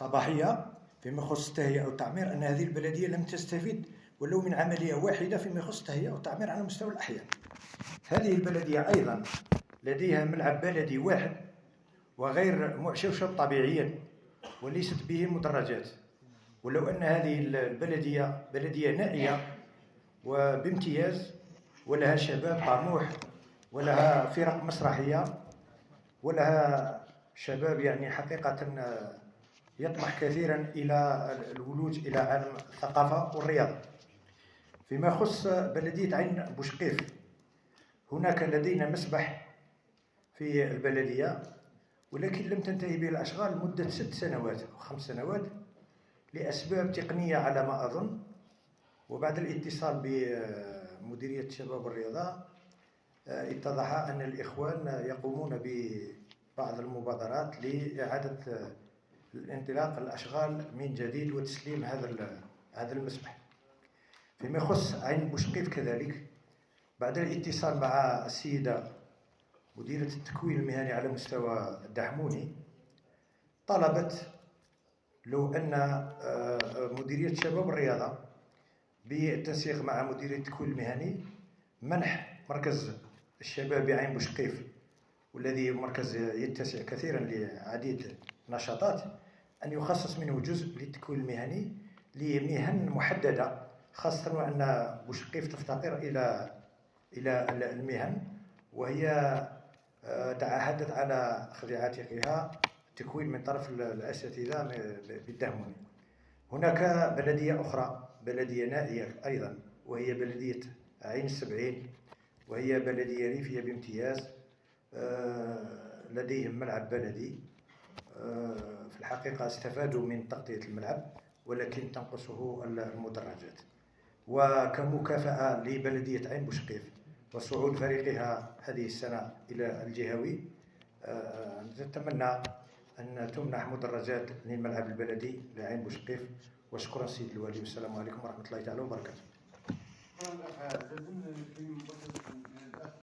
صباحية فيما يخص التهيئة أو التعمير أن هذه البلدية لم تستفيد ولو من عملية واحدة فيما يخص التهيئة والتعمير على مستوى الأحياء. هذه البلدية أيضا لديها ملعب بلدي واحد وغير معشوشة طبيعيا وليست به مدرجات، ولو أن هذه البلدية بلدية نائية وبامتياز ولها شباب طموح ولها فرق مسرحية ولها شباب يعني حقيقة يطمح كثيرا إلى الولوج إلى عالم الثقافة والرياضة. فيما يخص بلدية عين بوشقيف، هناك لدينا مسبح في البلدية ولكن لم تنتهي به الأشغال مدة 6 سنوات أو 5 سنوات لأسباب تقنية على ما أظن. وبعد الاتصال بمديرية الشباب والرياضة اتضح أن الإخوان يقومون ببعض المبادرات لإعادة الانطلاق الأشغال من جديد وتسليم هذا المسبح. فيما يخص عين بوشقيف كذلك، بعد الاتصال مع السيدة مديرة التكوين المهني على مستوى الدحموني، طلبت لو أن مديرية الشباب والرياضة بالتنسيق مع مديرية التكوين المهني منح مركز الشباب بعين بوشقيف، والذي مركز يتسع كثيرا لعديد النشاطات، أن يخصص منه جزء للتكوين المهني لمهن محددة، خاصة وأن بوشقيف تفتقر إلى المهن، وهي تعهدت على أخذ عاتقها التكوين من طرف الأساتذة بالدهموني. هناك بلدية أخرى، بلدية نائية أيضا، وهي بلدية عين السبعين، وهي بلدية ريفية بامتياز، لديهم ملعب بلدي. في الحقيقة استفادوا من تغطية الملعب ولكن تنقصه المدرجات. وكمكافأة لبلدية عين بوشقيف وصعود فريقها هذه السنة إلى الجهوي، نتمنى أن تمنح مدرجات للملعب البلدي لعين بوشقيف. وشكرا سيد الوالي، والسلام عليكم ورحمة الله تعالى وبركاته.